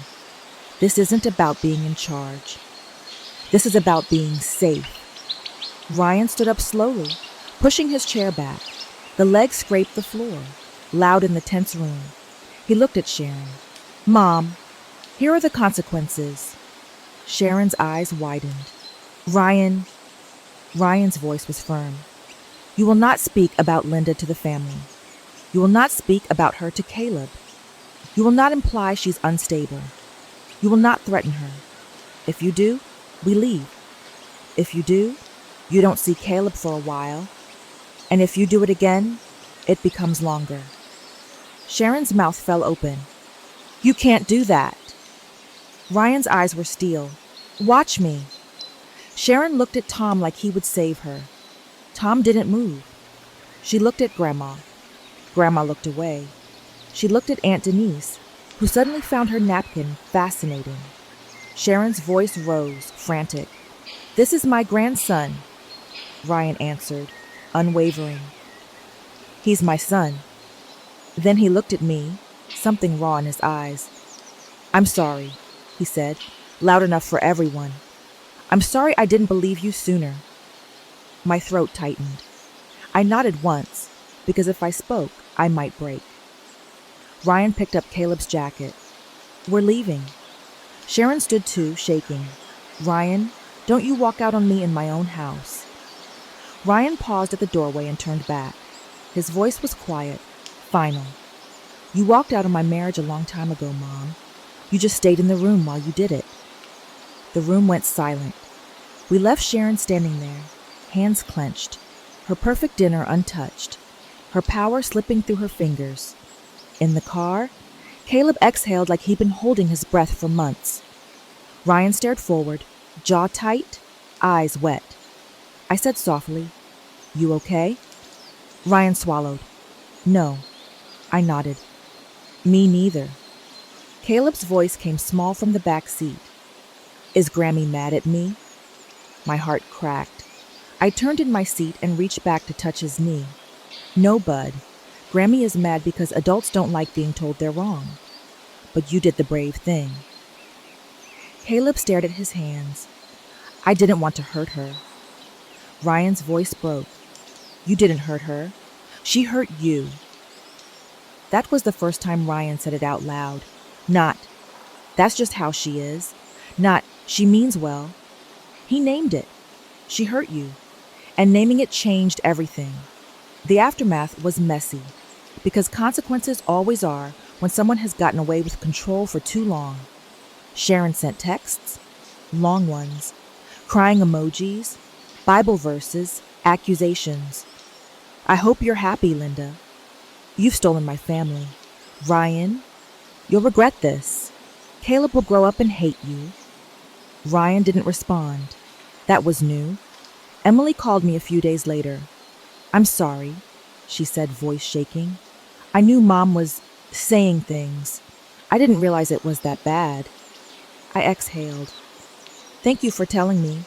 This isn't about being in charge. This is about being safe. Ryan stood up slowly, pushing his chair back. The legs scraped the floor, loud in the tense room. He looked at Sharon. Mom, here are the consequences. Sharon's eyes widened. Ryan's voice was firm. You will not speak about Linda to the family. You will not speak about her to Caleb. You will not imply she's unstable. You will not threaten her. If you do, we leave. If you do, you don't see Caleb for a while. And if you do it again, it becomes longer. Sharon's mouth fell open. You can't do that. Ryan's eyes were steel. Watch me. Sharon looked at Tom like he would save her. Tom didn't move. She looked at Grandma. Grandma looked away. She looked at Aunt Denise, who suddenly found her napkin fascinating. Sharon's voice rose, frantic. This is my grandson, Ryan answered, unwavering. He's my son. Then he looked at me, something raw in his eyes. I'm sorry, he said, loud enough for everyone. I'm sorry I didn't believe you sooner. My throat tightened. I nodded once, because if I spoke, I might break. Ryan picked up Caleb's jacket. We're leaving. Sharon stood too, shaking. Ryan, don't you walk out on me in my own house. Ryan paused at the doorway and turned back. His voice was quiet, final. You walked out on my marriage a long time ago, Mom. You just stayed in the room while you did it. The room went silent. We left Sharon standing there, hands clenched, her perfect dinner untouched, her power slipping through her fingers. In the car, Caleb exhaled like he'd been holding his breath for months. Ryan stared forward, jaw tight, eyes wet. I said softly, You okay? Ryan swallowed. No. I nodded. Me neither. Caleb's voice came small from the back seat. Is Grammy mad at me? My heart cracked. I turned in my seat and reached back to touch his knee. No, bud. Grammy is mad because adults don't like being told they're wrong. But you did the brave thing. Caleb stared at his hands. I didn't want to hurt her. Ryan's voice broke. You didn't hurt her. She hurt you. That was the first time Ryan said it out loud. Not, that's just how she is. Not, she means well. He named it. She hurt you. And naming it changed everything. The aftermath was messy, because consequences always are when someone has gotten away with control for too long. Sharon sent texts, long ones, crying emojis, Bible verses, accusations. I hope you're happy, Linda. You've stolen my family. Ryan, you'll regret this. Caleb will grow up and hate you. Ryan didn't respond. That was new. Emily called me a few days later. I'm sorry, she said, voice shaking. I knew Mom was saying things. I didn't realize it was that bad. I exhaled. Thank you for telling me.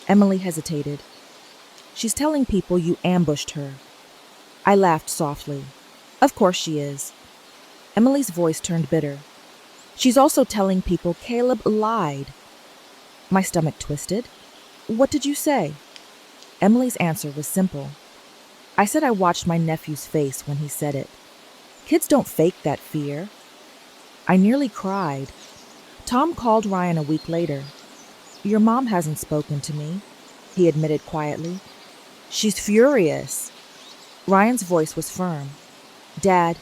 Emily hesitated. She's telling people you ambushed her. I laughed softly. Of course she is. Emily's voice turned bitter. She's also telling people Caleb lied. My stomach twisted. What did you say? Emily's answer was simple. I said I watched my nephew's face when he said it. Kids don't fake that fear. I nearly cried. Tom called Ryan a week later. Your mom hasn't spoken to me, he admitted quietly. She's furious. Ryan's voice was firm. Dad,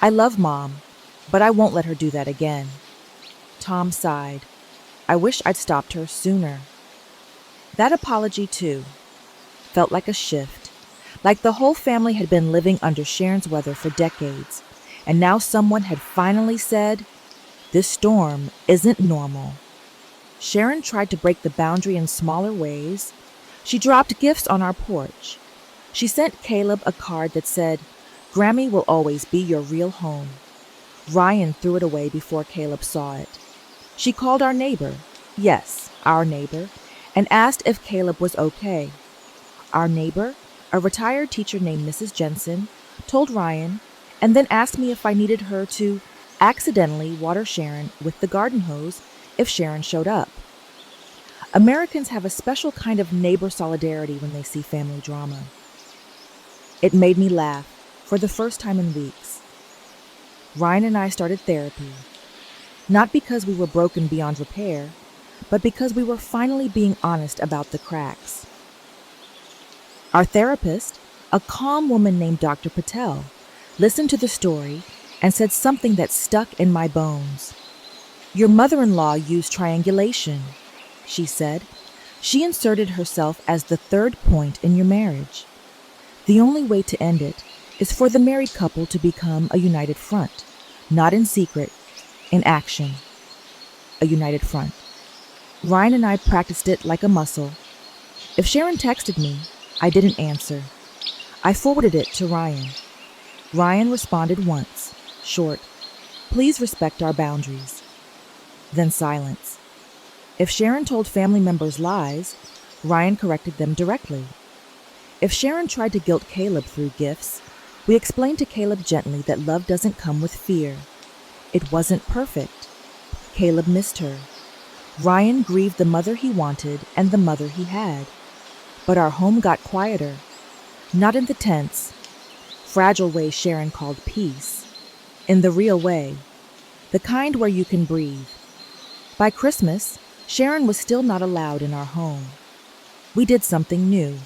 I love Mom, but I won't let her do that again. Tom sighed. I wish I'd stopped her sooner. That apology, too, felt like a shift, like the whole family had been living under Sharon's weather for decades, and now someone had finally said, this storm isn't normal. Sharon tried to break the boundary in smaller ways. She dropped gifts on our porch. She sent Caleb a card that said, Grammy will always be your real home. Ryan threw it away before Caleb saw it. She called our neighbor, yes, our neighbor, and asked if Caleb was okay. Our neighbor, a retired teacher named Mrs. Jensen, told Ryan, and then asked me if I needed her to accidentally water Sharon with the garden hose if Sharon showed up. Americans have a special kind of neighbor solidarity when they see family drama. It made me laugh for the first time in weeks. Ryan and I started therapy. Not because we were broken beyond repair, but because we were finally being honest about the cracks. Our therapist, a calm woman named Dr. Patel, listened to the story and said something that stuck in my bones. "Your mother-in-law used triangulation," she said. "She inserted herself as the third point in your marriage. The only way to end it is for the married couple to become a united front, not in secret, in action. A united front." Ryan and I practiced it like a muscle. If Sharon texted me, I didn't answer. I forwarded it to Ryan. Ryan responded once, short, "Please respect our boundaries." Then silence. If Sharon told family members lies, Ryan corrected them directly. If Sharon tried to guilt Caleb through gifts, we explained to Caleb gently that love doesn't come with fear. It wasn't perfect. Caleb missed her. Ryan grieved the mother he wanted and the mother he had. But our home got quieter, not in the tense, fragile way Sharon called peace, in the real way, the kind where you can breathe. By Christmas, Sharon was still not allowed in our home. We did something new.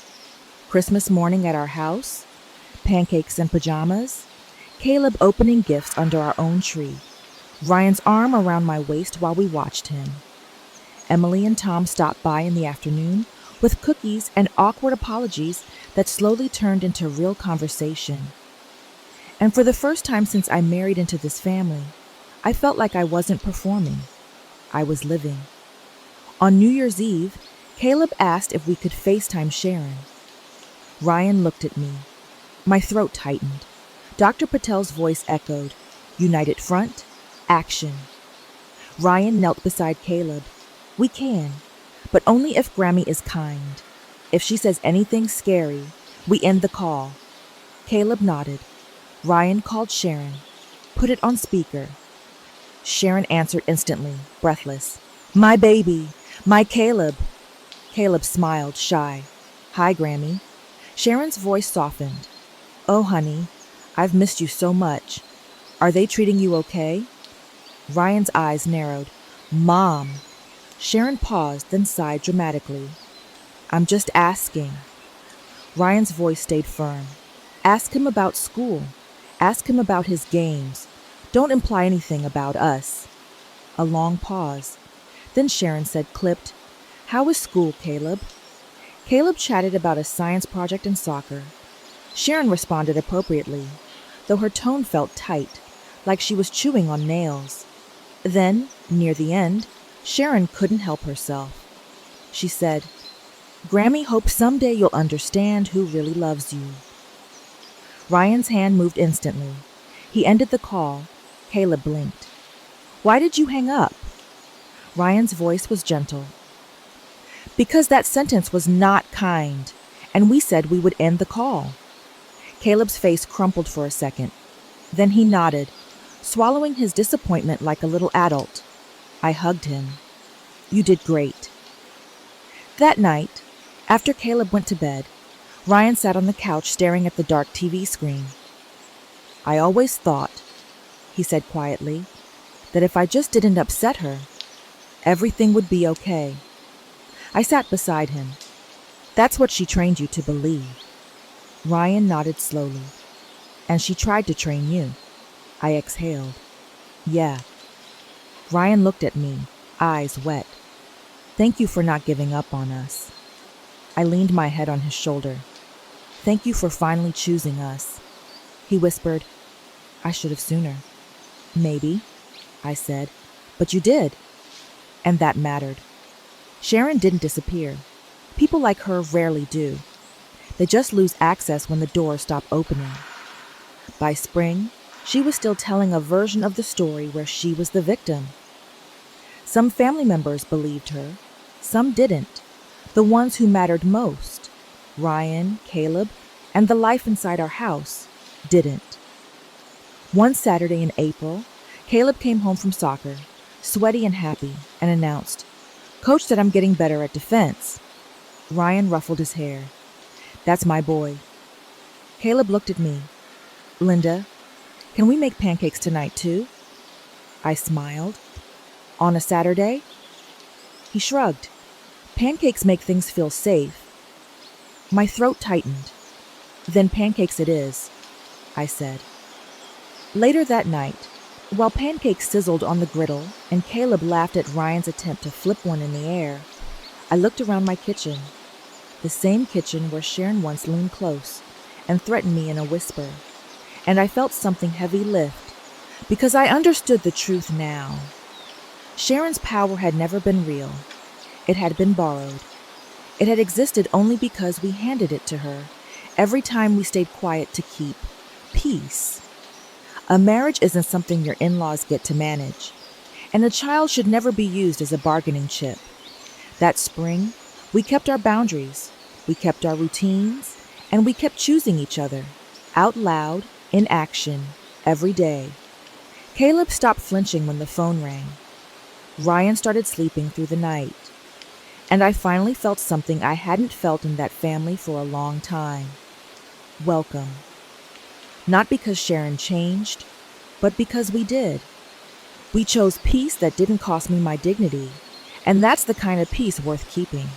Christmas morning at our house, pancakes and pajamas, Caleb opening gifts under our own tree, Ryan's arm around my waist while we watched him. Emily and Tom stopped by in the afternoon with cookies and awkward apologies that slowly turned into real conversation. And for the first time since I married into this family, I felt like I wasn't performing. I was living. On New Year's Eve, Caleb asked if we could FaceTime Sharon. Ryan looked at me. My throat tightened. Dr. Patel's voice echoed, "United front, action." Ryan knelt beside Caleb. "We can, but only if Grammy is kind. If she says anything scary, we end the call." Caleb nodded. Ryan called Sharon. "Put it on speaker." Sharon answered instantly, breathless. "My baby, my Caleb." Caleb smiled, shy. "Hi, Grammy." Sharon's voice softened. "Oh, honey, I've missed you so much. Are they treating you okay?" Ryan's eyes narrowed. "Mom." Sharon paused, then sighed dramatically. "I'm just asking." Ryan's voice stayed firm. "Ask him about school. Ask him about his games. Don't imply anything about us." A long pause. Then Sharon said, clipped, "How is school, Caleb?" Caleb chatted about a science project and soccer. Sharon responded appropriately, though her tone felt tight, like she was chewing on nails. Then, near the end, Sharon couldn't help herself. She said, "Grammy hopes someday you'll understand who really loves you." Ryan's hand moved instantly. He ended the call. Caleb blinked. "Why did you hang up?" Ryan's voice was gentle. "Because that sentence was not kind, and we said we would end the call." Caleb's face crumpled for a second. Then he nodded, swallowing his disappointment like a little adult. I hugged him. "You did great." That night, after Caleb went to bed, Ryan sat on the couch staring at the dark TV screen. "I always thought," he said quietly, "that if I just didn't upset her, everything would be okay." I sat beside him. "That's what she trained you to believe." Ryan nodded slowly. "And she tried to train you." I exhaled. "Yeah." Ryan looked at me, eyes wet. "Thank you for not giving up on us." I leaned my head on his shoulder. "Thank you for finally choosing us." He whispered, "I should have sooner." "Maybe," I said, "but you did." And that mattered. Sharon didn't disappear. People like her rarely do. They just lose access when the doors stop opening. By spring, she was still telling a version of the story where she was the victim. Some family members believed her, some didn't. The ones who mattered most, Ryan, Caleb, and the life inside our house, didn't. One Saturday in April, Caleb came home from soccer, sweaty and happy, and announced, "Coach said I'm getting better at defense." Ryan ruffled his hair. "That's my boy." Caleb looked at me. "Linda, can we make pancakes tonight too?" I smiled. On a Saturday? He shrugged. Pancakes make things feel safe. My throat tightened. Then pancakes it is, I said. Later that night, while pancakes sizzled on the griddle and Caleb laughed at Ryan's attempt to flip one in the air, I looked around my kitchen, the same kitchen where Sharon once leaned close and threatened me in a whisper, and I felt something heavy lift, because I understood the truth now. Sharon's power had never been real. It had been borrowed. It had existed only because we handed it to her every time we stayed quiet to keep peace. A marriage isn't something your in-laws get to manage, and a child should never be used as a bargaining chip. That spring, we kept our boundaries, we kept our routines, and we kept choosing each other, out loud, in action, every day. Caleb stopped flinching when the phone rang. Ryan started sleeping through the night. And I finally felt something I hadn't felt in that family for a long time. Welcome. Not because Sharon changed, but because we did. We chose peace that didn't cost me my dignity, and that's the kind of peace worth keeping.